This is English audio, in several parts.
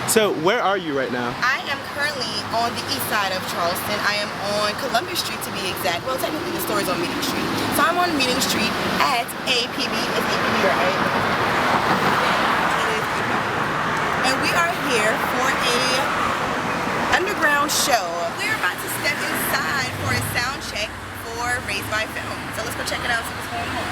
So where are you right now? I am currently on the east side of Charleston. I am on Columbus Street to be exact. Well, technically the store is on Meeting Street. So I'm on Meeting Street at APB. It's APB, right? And we are here for a underground show. We're about to step inside for a sound check for Raised by Film. So let's go check it out, see what's going on.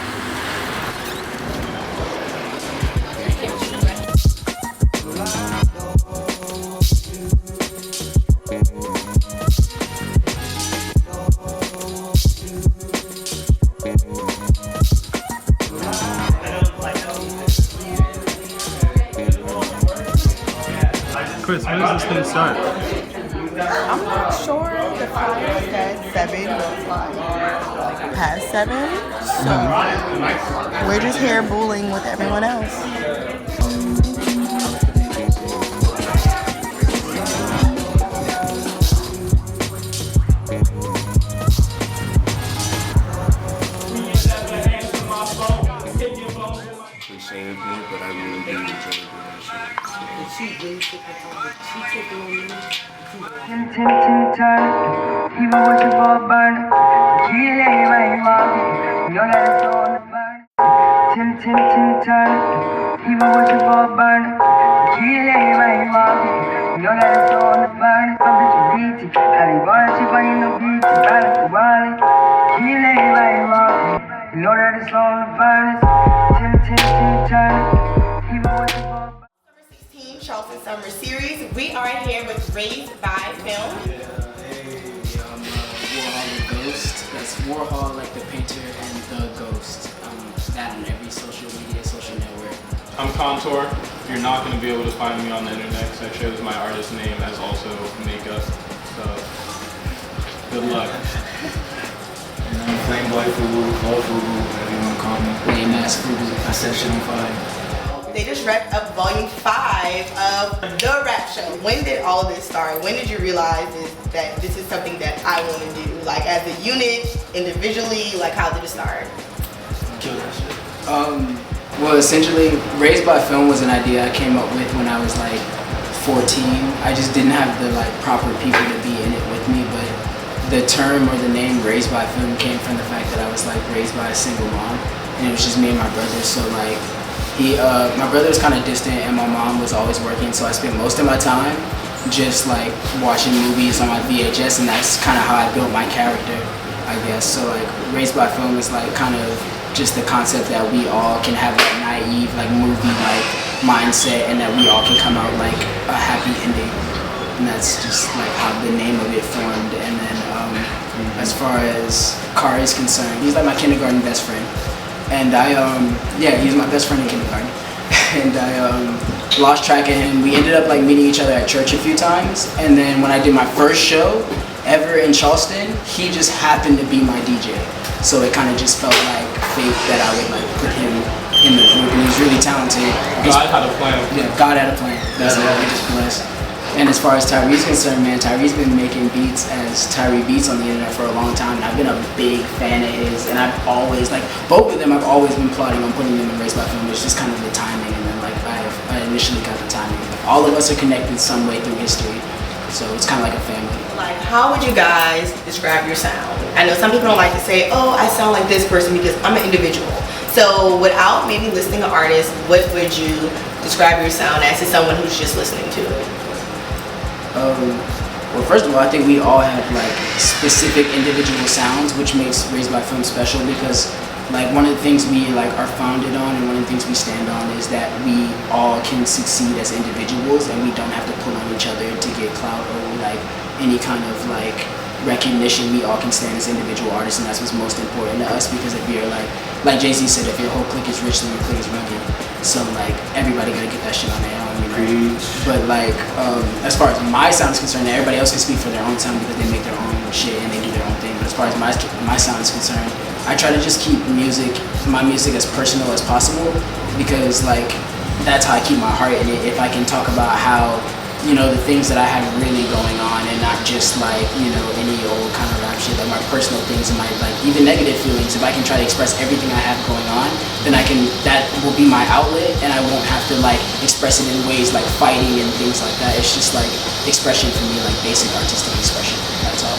Chris, when does this thing start? I'm not sure. The flyer said 7, looks like past 7. So we're just here booling with everyone else. Cliche of me, but I really do enjoy doing that shit. Even with the ball burning, you lay right walking, you know that it's all in the burn. Turn, even with the ball burning, you lay right walking, you know that it's all in the burn. Some bitch beat it, how they want you, but you know beat it, balance the wallet. You lay right walking, you know that it's all in the burn. Turn, even with the ball burning. Charleston Summer Series. We are here with Raised by Film. Hey, I'm Warholtheghost. That's Warhol like the painter and the ghost. That on every social media, social network. I'm Contour. You're not going to be able to find me on the internet because I chose my artist name as also makeup. So, good luck. And I'm Lordfubu, everyone call me. Lame ass Fubu. I set shit on fire. They just wrapped up volume 5 of the rap show. When did all of this start? When did you realize that this is something that I want to do? Like as a unit, individually, like how did it start? Kill that shit. Well, essentially, Raised by Film was an idea I came up with when I was like 14. I just didn't have the like proper people to be in it with me, but the term or the name Raised by Film came from the fact that I was like raised by a single mom, and it was just me and my brother. So like, my brother was kind of distant, and my mom was always working. So I spent most of my time just like watching movies on my VHS, and that's kind of how I built my character, I guess. So like, Raised by Film is like kind of just the concept that we all can have like naive like movie like mindset, and that we all can come out like a happy ending. And that's just like how the name of it formed. And then as far as Kari is concerned, he's like my kindergarten best friend. And yeah, he's my best friend in kindergarten. And I lost track of him. We ended up like meeting each other at church a few times. And then when I did my first show ever in Charleston, he just happened to be my DJ. So it kind of just felt like fate that I would like put him in the group. And he's really talented. God had a plan. Yeah, God had a plan. That's all. We're just blessed. And as far as Tyree's concerned, man, Tyree's been making beats as Tyree Beats on the internet for a long time, and I've been a big fan of his, and I've always, like, both of them, I've always been plotting on putting them in Raised by Film. It's just kind of the timing, and then, like, I initially got the timing. All of us are connected some way through history, so it's kind of like a family. Like, how would you guys describe your sound? I know some people don't like to say, oh, I sound like this person because I'm an individual. So without maybe listing an artist, what would you describe your sound as to someone who's just listening to it? Well, first of all, I think we all have like specific individual sounds, which makes Raised by Film special, because like one of the things we like are founded on, and one of the things we stand on, is that we all can succeed as individuals, and we don't have to pull on each other to get clout or like any kind of like recognition. We all can stand as individual artists, and that's what's most important to us, because if you're like Jay-Z said, if your whole clique is rich, then your clique is rugged. So like, everybody gotta get that shit on their own, you know? But like, as far as my sound is concerned, everybody else can speak for their own sound because they make their own shit and they do their own thing. But as far as my sound is concerned, I try to just keep my music as personal as possible, because like, that's how I keep my heart in it. If I can talk about how, you know, the things that I have really going on, and not just like, you know, any old kind of rap shit, like my personal things and my like even negative feelings. If I can try to express everything I have going on, then that will be my outlet, and I won't have to like express it in ways like fighting and things like that. It's just like expression for me, like basic artistic expression. That's all.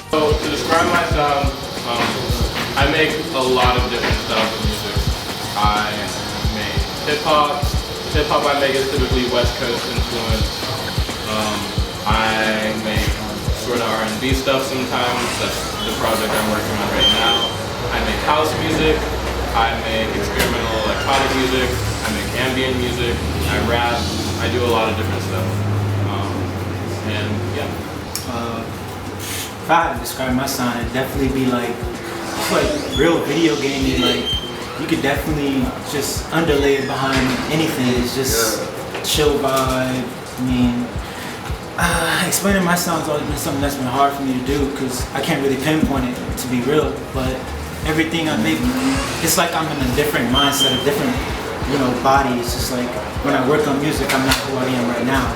So to describe my sound, I make a lot of different styles of music. I make hip hop. Hip hop I make is typically West Coast influence. I make sort of R&B stuff sometimes. That's the project I'm working on right now. I make house music. I make experimental electronic music. I make ambient music. I rap. I do a lot of different stuff. And yeah. If I had to describe my sound, it'd definitely be like, it's like real video gaming. Like you could definitely just underlay it behind anything. It's just chill vibe. I mean, explaining my sound's always been something that's been hard for me to do because I can't really pinpoint it, to be real. But everything I make, it's like I'm in a different mindset, a different, body. It's just like when I work on music, I'm not who I am right now.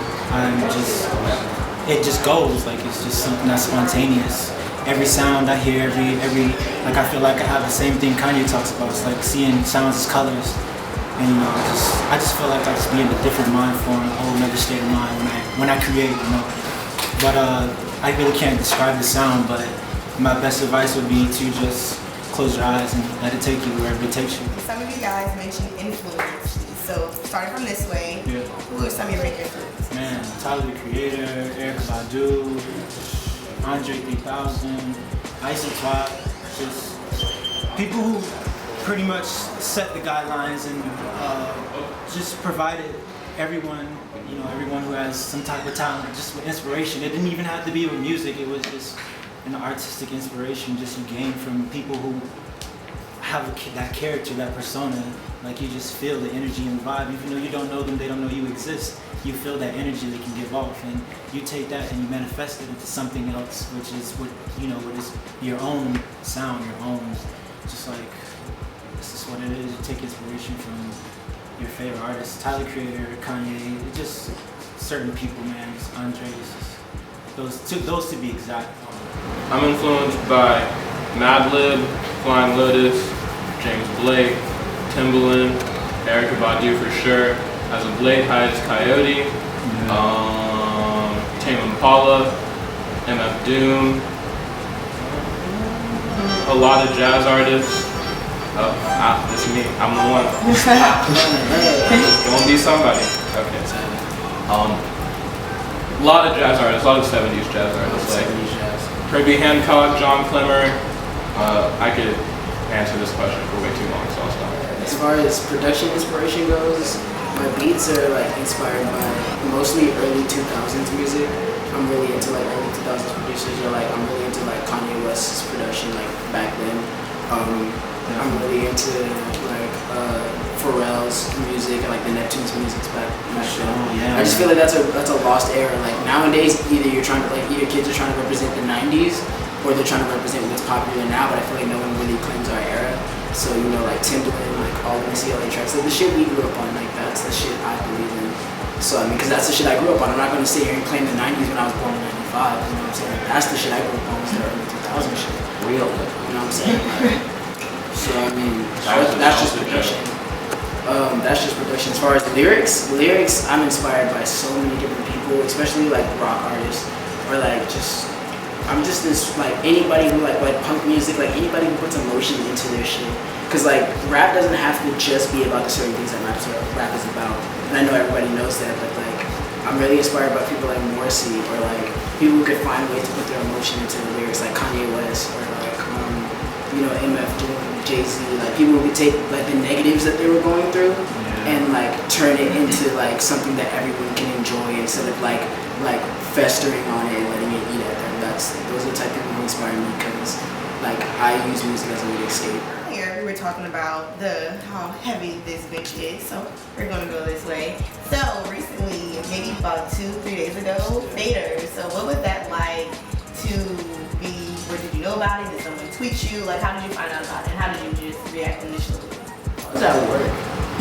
It just goes, like it's just something that's spontaneous. Every sound I hear, like I feel like I have the same thing Kanye talks about. It's like seeing sounds as colors. And I just feel like I just be in a different mind form, a whole other state of mind when I create, But I really can't describe the sound, but my best advice would be to just close your eyes and let it take you wherever it takes you. Some of you guys mentioned influences. So starting from this way, who are some of your main influences? Man, Tyler the Creator, Erykah Badu, Andre 3000, Isotope, just people who pretty much set the guidelines and just provided everyone, everyone who has some type of talent, just with inspiration. It didn't even have to be with music. It was just an artistic inspiration just you gain from people who have that character, that persona. Like you just feel the energy and vibe. Even though you don't know them, they don't know you exist. You feel that energy they can give off, and you take that and you manifest it into something else, which is what is your own sound, your own. Just like this is what it is. You take inspiration from your favorite artists, Tyler Creator, Kanye, just certain people, man. Just Andre's, those to be exact. I'm influenced by Madlib, Flying Lotus, James Blake, Timbaland, Erykah Badu for sure. As of late, Highest Coyote, Tame Impala, MF Doom, a lot of jazz artists. This is me. I'm the one. Gonna be somebody. Okay. A lot of jazz artists, a lot of 70s jazz artists, like Herbie Hancock, John Clemmer. I could answer this question for way too long, so I'll stop. As far as production inspiration goes, my beats are like inspired by mostly early 2000s music. I'm really into like early 2000s producers, or like I'm really into like Kanye West's production like back then. I'm really into like Pharrell's music and like the Neptune's music back then. I just feel like that's a lost era. Like nowadays, either kids are trying to represent the 90s, or they're trying to represent what's popular now. But I feel like no one really claims our era. So like Timbaland, like all the CLA tracks, like the shit we grew up on, like that's the shit I believe in. So I mean, because that's the shit I grew up on. I'm not going to sit here and claim the 90s when I was born in 95. You know what I'm saying? Like, that's the shit I grew up on, was the early 2000s shit. Real. You know what I'm saying? Like, so I mean, that's just production. That's just production. As far as lyrics, I'm inspired by so many different people, especially like rock artists, or like I'm just this like anybody who like punk music, like anybody who puts emotion into their shit. Cause like rap doesn't have to just be about the certain things that rap is about. And I know everybody knows that, but like I'm really inspired by people like Morrissey, or like people who could find ways to put their emotion into the lyrics, like Kanye West, or like MF Doom, Jay-Z, like people who could take like the negatives that they were going through and like turn it into like something that everyone can enjoy instead of like festering on it and letting it eat at them. Those are the type of people who inspire me, because like I use music as a way to escape. Earlier we were talking about how heavy this bitch is, so we're gonna go this way. So recently, maybe about 2-3 days ago, Fader. So what was that like to be? Where did you know about it? Did someone tweet you? Like how did you find out about it? And how did you just react initially? I was at work.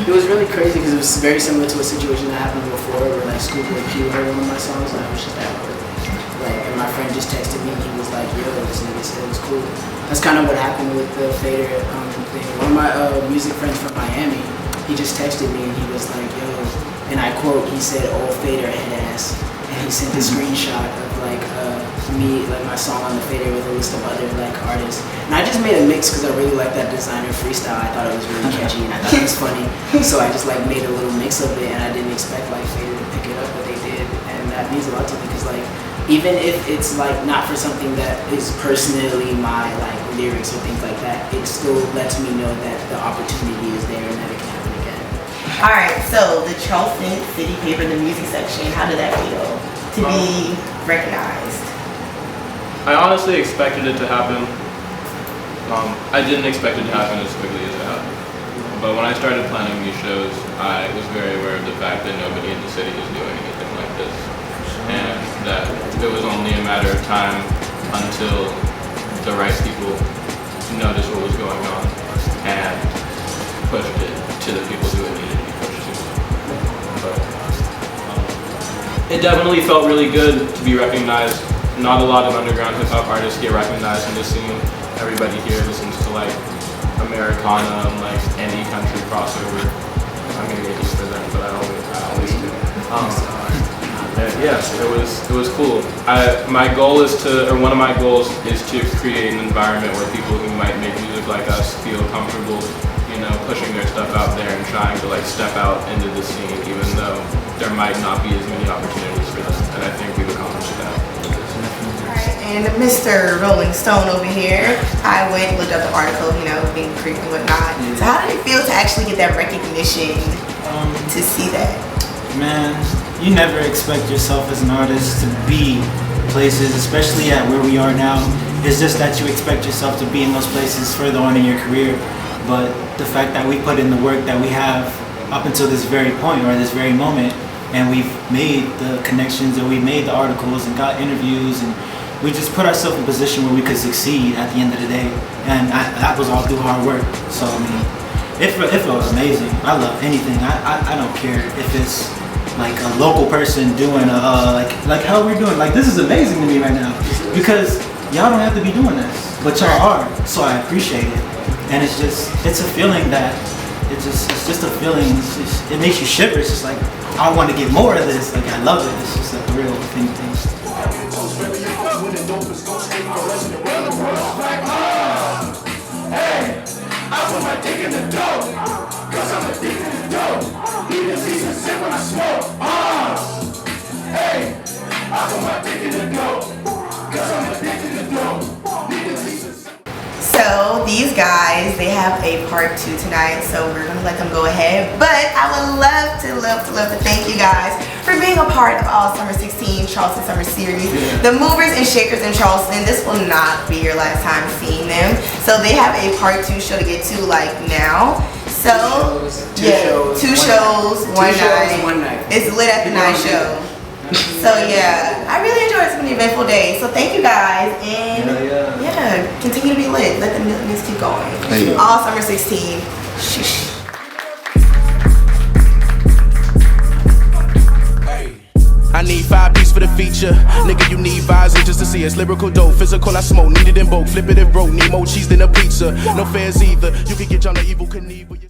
It was really crazy because it was very similar to a situation that happened before where like Schoolboy Q heard one of my songs and I was just at work. Like, and my friend just texted me and he was like, yo, this nigga said it was cool. That's kind of what happened with the Fader thing. One of my music friends from Miami, he just texted me and he was like, yo, and I quote, he said, "Old Fader head ass." And he sent a screenshot of like me, like my song on the Fader with a list of other like artists. And I just made a mix because I really liked that designer freestyle. I thought it was really catchy and I thought it was funny. So I just like made a little mix of it and I didn't expect like Fader to pick it up, but they did. And that means a lot to me because like, even if it's like not for something that is personally my like lyrics or things like that, it still lets me know that the opportunity is there and that it can happen again. Alright, so the Charleston City Paper, the music section, how did that feel to be recognized? I honestly expected it to happen. I didn't expect it to happen as quickly as it happened. But when I started planning these shows, I was very aware of the fact that nobody in the city is doing anything like this. And that it was only a matter of time until the right people noticed what was going on and pushed it to the people who it needed to be pushed to. But it definitely felt really good to be recognized. Not a lot of underground hip-hop artists get recognized in the scene. Everybody here listens to like Americana and like any country crossover. I'm gonna get used to that, but I always do. Yeah, it was cool. My goal is one of my goals is to create an environment where people who might make music like us feel comfortable, you know, pushing their stuff out there and trying to like step out into the scene, even though there might not be as many opportunities for them. And I think we've accomplished that. Alright, and Mr. Rolling Stone over here, I went and looked up the article, you know, being creepy and whatnot. So how did it feel to actually get that recognition, to see that? Man, you never expect yourself as an artist to be places, especially at where we are now. It's just that you expect yourself to be in those places further on in your career. But the fact that we put in the work that we have up until this very point or this very moment, and we've made the connections and we made the articles and got interviews, and we just put ourselves in a position where we could succeed at the end of the day. And that was all through hard work. So I mean, it felt amazing. I love anything. I don't care if it's like a local person doing like how we're doing. Like, this is amazing to me right now because y'all don't have to be doing this, but y'all are. So I appreciate it. And it's a feeling that it's just a feeling. It makes you shiver. It's just like, I want to get more of this. Like, I love it. It's just like a real thing. Hey, I put my dick in the dough, cause I'm addicted to dough. Need a season sip when I smoke. Hey, I put my dick in the dough, cause I'm addicted to dough. Need a season sip. So these guys, they have a part 2 tonight, so we're gonna let them go ahead. But I would love to thank you guys for being a part of All Summer 16 Charleston Summer Series. The movers and shakers in Charleston, this will not be your last time seeing them. So they have a part 2 show to get to like now. So two shows, one night. It's lit at the night show. So yeah, I really enjoyed it. It's been an eventful day. So thank you guys, and yeah, continue to be lit. Let the music keep going. All Summer 16. Shh. I need 5 beats for the feature. Nigga, you need visor just to see us. Lyrical dope, physical, I smoke. Needed in both. Flip it and broke. Need more cheese than a pizza. No fairs either. You can get John the Evil Knievel.